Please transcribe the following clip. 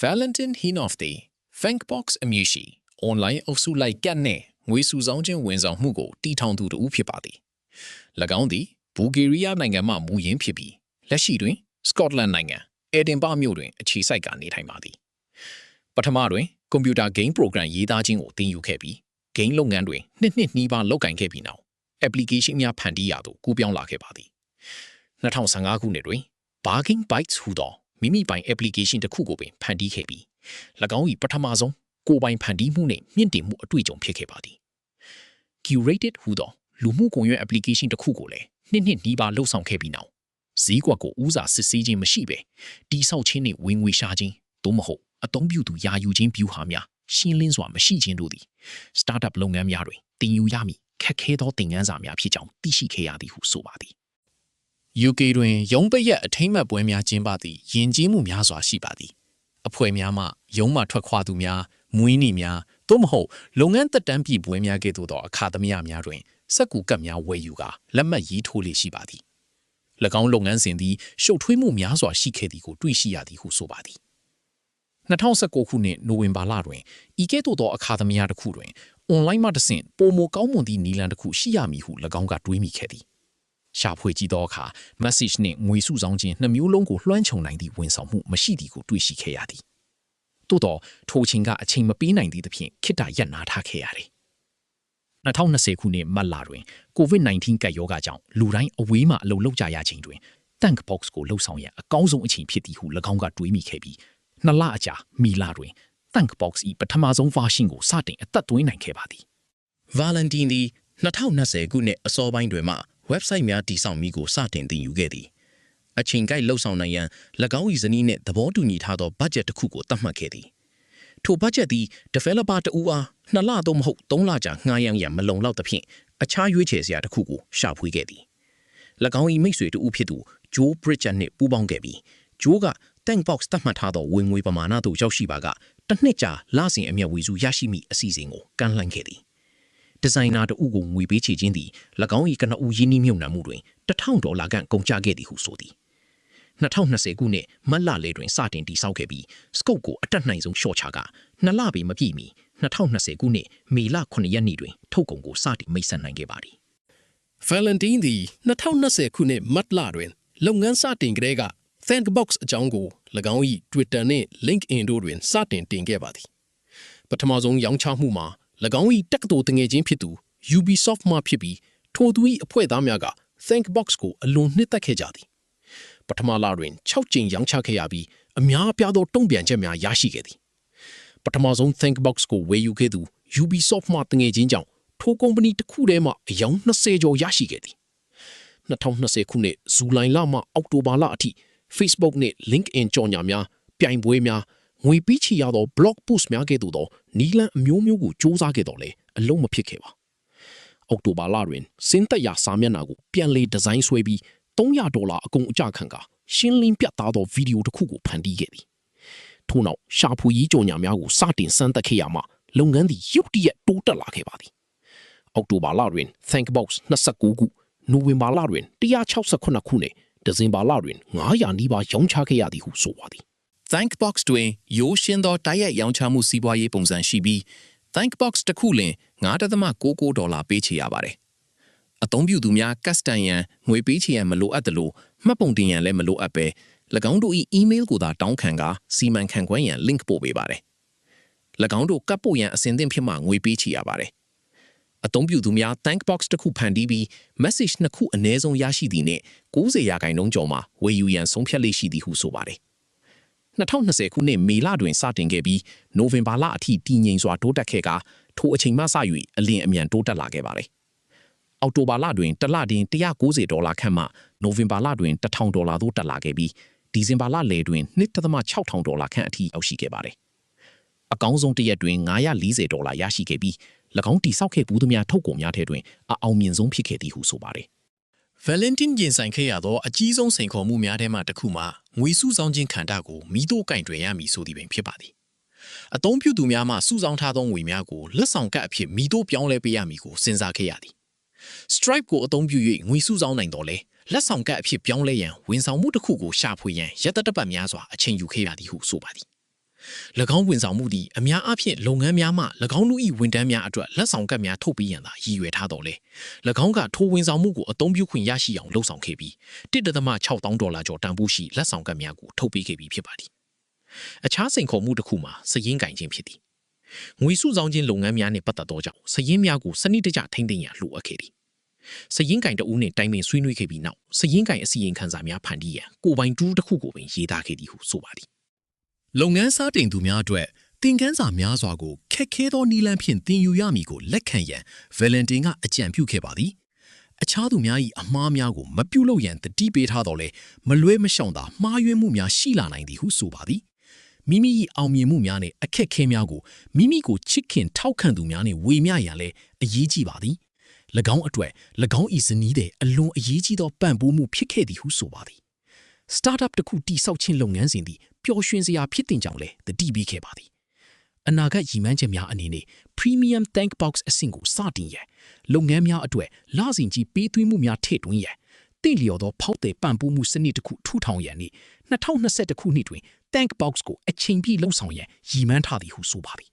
Valentine Hinoffy Thankbox အမည်ရှိ online အုပ်စုလိုက်ကတ်နဲ့ငွေစုဆောင်ခြင်းဝန်ဆောင်မှုကိုတည်ထောင်သူတူဖြစ်ပါသည်၎င်းသည်ဘူဂေးရီးယားနိုင်ငံမှမူရင်းဖြစ်ပြီးလက်ရှိတွင်စကော့တလန်နိုင်ငံအေဒင်ဘာမြို့တွင်အခြေစိုက်ကနေထိုင်ပါသည်ပထမတွင်ကွန်ပျူတာဂိမ်းပရိုဂရမ်ရေးသားခြင်းကိုသင်ယူခဲ့ပြီးဂိမ်းလုပ်ငန်းတွင်နှစ်နီးပါးလုပ်ကိုင်ခဲ့ပြီးနောက် application များဖန်တီးရာသို့ကူးပြောင်းလာခဲ့ပါသည်2015ခုနှစ်တွင် Bargain Bytes ဟူသောမိမိပိုင် application တစ်ခုကိုပင်ဖန်တီးခဲ့ပြီး၎င်း၏ပထမဆုံးကိုယ်ပိုင်ဖန်တီးမှုနှင့်မြင့်တင်မှုအတွေ့အကြုံဖြစ်ခဲ့ပါသည် Curated ဟူသောလူမှုကွန်ရက် application တစ်ခုကိုလည်းနှစ်နီးပါးလှုပ်ဆောင်ခဲ့ပြီးနောက်ဈေးကွက်ကိုဦးစားစစ်ဆေးခြင်းမရှိဘဲတိဆောက်ခြင်းနှင့်ဝင်ငွေရှာခြင်းသို့မဟုတ်အသုံးပြုသူယာယူခြင်းဗျူဟာများရှင်းလင်းစွာမရှိခြင်းတို့သည် startup လုပ်ငန်းများတွင်တင်ယူရမည့်ခက်ခဲသောသင်ခန်းစာများဖြစ်ကြောင်းသိရှိခဲ့ရသည်ဟုဆိုပါသည် UK တွင်ရုံးပိတ်ရက်အထိမ်းအမှတ်ပွဲများကျင်းပသည့်ယဉ်ကျေးမှုများစွာရှိပါသည်အဖွဲ့များမှရုံးမှထွက်ခွာသူများမွေးနေ့များသို့မဟုတ်လုပ်ငန်းသက်တမ်းပြည့်ပွဲများကဲ့သို့သောအခါသမယများတွင်စက္ကူကပ်များဝယ်ယူကာလက်မှတ်ရေးထိုးလေရှိပါသည်၎င်းလုပ်ငန်းစဉ်သည်ရှုပ်ထွေးမှုများစွာရှိခဲ့သည်ကိုတွေ့ရှိရသည်ဟုဆိုပါသည်2019ခုနှစ်နိုဝင်ဘာလတွင်ဤကဲ့သို့သောအခါသမယတစ်ခုတွင်အွန်လိုင်းမှတဆင့်ပိုမိုကောင်းမွန်သည့်နည်းလမ်းတစ်ခုရှိရမည်ဟု၎င်းကတွေးမိခဲ့သည်ရှာဖွေကြည့်သောအခါ message နှင့်ငွေစုဆောင်ခြင်းနှစ်မျိုးလုံးကိုလွှမ်းခြုံနိုင်သည့်ဝန်ဆောင်မှုမရှိသည်ကိုတွေ့ရှိခဲ့ရသည်သို့သောထိုအချိန်ကအချိန်မပေးနိုင်သည့်သဖြင့်ခေတ္တရပ်နားထားခဲ့ရတယ်2020ခုနှစ်မတ်လတွင် COVID-19 ကပ်ရောဂါကြောင့်လူတိုင်းအဝေးမှအလုပ်လုပ်ကြရချိန်တွင် Thankbox ကိုလှုပ်ဆောင်ရန်အကောင်းဆုံးအချိန်ဖြစ်သည်ဟု၎င်းကတွေးမိခဲ့ပြီး2လအကြာမီလတွင် Thankbox ၏ပထမဆုံး version ကိုစတင်အသက်သွင်းနိုင်ခဲ့ပါသည် Valentine သည်2020ခုနှစ်အစောပိုင်းတွင်မှ website များတည်ဆောက်မိကိုစတင်သင်ယူခဲ့သည်အချိန်ကိုက်လှုပ်ဆောင်နိုင်ရန်၎င်း၏ဇနီးနှင့်သဘောတူညီထားသော budget တစ်ခုကိုသတ်မှတ်ခဲ့သည်ထို budget သည် developer တဦးအား2လသို့မဟုတ်3လကြာငှားရမ်းရန်မလုံလောက်သဖြင့်အခြားရွေးချယ်စရာတစ်ခုကိုရှာဖွေခဲ့သည်၎င်း၏မိတ်ဆွေတဦးဖြစ်သူ Joe Bridger နှင့်ပူးပေါင်းခဲ့ပြီး Joe က Thankbox သတ်မှတ်ထားသောဝင်ငွေပမာဏသို့ရောက်ရှိပါကတစ်နှစ်ကြာလစဉ်အမြတ်ဝေစုရရှိမိအစီအစဉ်ကိုကမ်းလှမ်းခဲ့သည်ဒီဇိုင်နာတဦးကိုငွေပေးချေခြင်းသည်၎င်း၏ကနဦးရင်းနှီးမြှုပ်နှံမှုတွင်$1000ခန့်ကုန်ကျခဲ့သည်ဟုဆိုသည်2020ခုနှစ်မတ်လလယ်တွင်စတင်တည်ဆောက်ခဲ့ပြီး scope ကိုအတက်နိုင်ဆုံးလျှော့ချကာ2လပေမပြည့်မီ2020ခုနှစ်မေလ9ရက်နေ့တွင်ထုတ်ကုန်ကိုစတင်မိတ်ဆက်နိုင်ခဲ့ပါသည် Valentine သည်2020ခုနှစ်မတ်လတွင်လုပ်ငန်းစတင်ကတည်းက Thankbox အကြောင်းကို၎င်း၏Twitter နှင့် LinkedIn တို့တွင်စတင်တင်ခဲ့ပါသည်ပထမဆုံးရောင်းချမှုမှာ၎င်း၏တက္ကသိုလ်တငယ်ချင်းဖြစ်သူ Ubisoft မှဖြစ်ပြီးထိုသူ၏အဖွဲ့သားများက Thankbox ကိုအလွန်နှစ်သက်ခဲ့ကြသည်ပထမလတွင်6ကြိမ်ရောင်းချခဲ့ရပြီးအများအပြားသောတုံ့ပြန်ချက်များရရှိခဲ့သည်ပထမဆုံး Thankbox ကိုဝယ်ယူခဲ့သူ Ubisoft မှတငယ်ချင်းကြောင့်ထိုကုမ္ပဏီတစ်ခုထဲမှအယောင်20ကျော်ရရှိခဲ့သည်2020ခုနှစ်ဇူလိုင်လမှအောက်တိုဘာလအထိ Facebook နှင့် LinkedIn ကြော်ညာများပြိုင်ပွဲများငွေပေးချေရသော blog post များကဲ့သို့သောနီလန်အမျိုးမျိုးကိုစ조사ခဲ့တော့လဲအလုံးမဖြစ်ခဲ့ပါအောက်တိုဘာလတွင်စင်းသက်ရစာမျက်နှာကိုပြန်လည်ဒီဇိုင်းဆွဲပြီး$300အကုန်အကျခံကရှင်းလင်းပြသသောဗီဒီယိုတစ်ခုကိုဖန်တီးခဲ့သည်ထို့နောက်ရှာဖွေရေးကြော်ညာများကိုစတင်စမ်းသပ်ခဲ့ရမှလုပ်ငန်းသည်ရုတ်တရက်တိုးတက်လာခဲ့ပါသည်အောက်တိုဘာလတွင် Thankbox 29ခုနိုဝင်ဘာလတွင်168ခုနှင့်ဒီဇင်ဘာလတွင်900နီးပါးရောင်းချခဲ့ရသည်ဟုဆိုပါသည် Thankbox တွင်ရိုးရှင်းသောတိုက်ရိုက်ရောင်းချမှုစီးပွားရေးပုံစံရှိပြီး Thankbox တစ်ခုလျှင်$9.99ပေးချေရပါတယ်အသုံးပြုသူများကတ်စတန်ရန်ငွေပေးချေရန်မလိုအပ်သလိုမှတ်ပုံတင်ရန်လည်းမလိုအပ်ပဲ၎င်းတို့၏အီးမေးလ်ကိုသာတောင်းခံကာစီမံခန့်ခွဲရန် link ပို့ပေးပါတယ်၎င်းတို့ကပ်ပို့ရန်အဆင်သင့်ဖြစ်မှငွေပေးချေရပါတယ်အသုံးပြုသူများ Thankbox တစ်ခုဖန်တီးပြီး message 2ခုအနည်းဆုံးရရှိသည်နှင့်90%ကျော်မှဝယ်ယူရန်ဆုံးဖြတ်လေ့ရှိသည်ဟုဆိုပါတယ်2020ခုနှစ်မေလတွင်စတင်ခဲ့ပြီးနိုဝင်ဘာလအထိတည်ငြိမ်စွာတိုးတက်ခဲ့ကာထိုအချိန်မှစ၍အလင်းအမြန်တိုးတက်လာခဲ့ပါတယ်အောက်တိုဘာလတွင်တစ်လတင်$190ခန့်မှနိုဝင်ဘာလတွင်$1000သို့တက်လာခဲ့ပြီးဒီဇင်ဘာလလယ်တွင်$2.6000ခန့်အထိရောက်ရှိခဲ့ပါတယ်အကောင်းဆုံးတစ်ရက်တွင်$940ရရှိခဲ့ပြီး၎င်းတိဆောက်ခဲ့ဘူးသမျှထုတ်ကုန်များထဲတွင်အအောင်မြင်ဆုံးဖြစ်ခဲ့သည်ဟုဆိုပါတယ် Valentine ရင်ဆိုင်ခဲ့ရသောအကြီးဆုံးစိန်ခေါ်မှုများထဲမှတစ်ခုမှာငွေစုဆောင်ခြင်းခန္ဓာကိုမိတို့ကင်တွယ်ရမည်ဆိုသည်ပင်ဖြစ်ပါသည်အသုံးပြုသူများမှစုဆောင်ထားသောငွေများကိုလက်ဆောင်ကပ်အဖြစ်မိတို့ပြောင်းလဲပေးရမည်ကိုစဉ်းစားခဲ့ရသည် Stripe ကိုအသုံးပြု၍ငွေစုဆောင်နိုင်တော်လဲလက်ဆောင်ကပ်အဖြစ်ပြောင်းလဲရန်ဝန်ဆောင်မှုတစ်ခုကိုရှာဖွေရန်ရက်သက်တပတ်များစွာအချိန်ယူခဲ့ရသည်ဟုဆိုပါသည် ၎င်းဝန်ဆောင်မှုသည်အများအားဖြင့်လုပ်ငန်းများမှ၎င်းတို့၏ဝန်ထမ်းများအတွက်လက်ဆောင်ကပ်များထုတ်ပေးရန်သာရည်ရွယ်ထားတော်လေ၎င်းကထိုဝန်ဆောင်မှုကိုအသုံးပြုခွင့်ရရှိအောင်လှုံ့ဆော်ခဲ့ပြီး$1.6,000ကျော်တန်ဖိုးရှိလက်ဆောင်ကပ်များကိုထုတ်ပေးခဲ့ပြီးဖြစ်ပါသည်အခြားစိန်ခေါ်မှုတစ်ခုမှာစည်ရင်းကင်ခြင်းဖြစ်သည်ငွေစုဆောင်ခြင်းလုပ်ငန်းများနှင့်ပတ်သက်သောကြောင့်စည်ရင်းများကိုစနစ်တကျထိန်းသိမ်းရန်လိုအပ်ခဲ့သည်စည်ရင်းကင်တအူးနှင့်တိုင်ပင်ဆွေးနွေးခဲ့ပြီးနောက်စည်ရင်းကင်အစီရင်ခံစာများဖန်တီးရန်ကိုပိုင်တူးတစ်ခုကိုပင်ရေးသားခဲ့သည်ဟုဆိုပါသည်လုပ်ငန်းစတင်သူများအတွက်သင်ခန်းစာများစွာကိုခက်ခဲသောနည်းလမ်းဖြင့်သင်ယူရမည်ကိုလက်ခံရန် Valentine ကအကြံပြုခဲ့ပါသည်အခြားသူများ၏အမှားများကိုမပြုလုပ်ရန်တတိပေးထားတော်လဲမလွဲမရှောင်သာမှားယွင်းမှုများရှိလာနိုင်သည်ဟုဆိုပါသည်မိမိ၏အောင်မြင်မှုများနှင့်အခက်အခဲများကိုမိမိကိုချစ်ခင်ထောက်ခံသူများနှင့်ဝေမျှရန်လည်းအရေးကြီးပါသည်၎င်းအတွက်၎င်း၏ဇနီးတဲ့အလွန်အရေးကြီးသောပံ့ပိုးမှုဖြစ်ခဲ့သည်ဟုဆိုပါသည် Startup တစ်ခုတည်ဆောက်ခြင်းလုပ်ငန်းစဉ်သည်ပျော်ရွှင်စရာဖြစ်တင်ကြောင်းလည်းတတိပေးခဲ့ပါသည်အနာဂတ်ရည်မှန်းချက်များအနေနဲ့ Premium Thank Box အဆင့်ကိုစတင်ရန်လုပ်ငန်းများအတွက်လစဉ်ကြီးပေးသွင်းမှုများထည့်သွင်းရန်တင့်လျော်သောဖောက်သည်ပံ့ပိုးမှုစနစ်တစ်ခုထူထောင်ရန်နှင့်2021ခုနှစ်တွင် Thank Box ကိုအချိန်ပြည့်လှုပ်ဆောင်ရန်ရည်မှန်းထားသည်ဟုဆိုပါသည်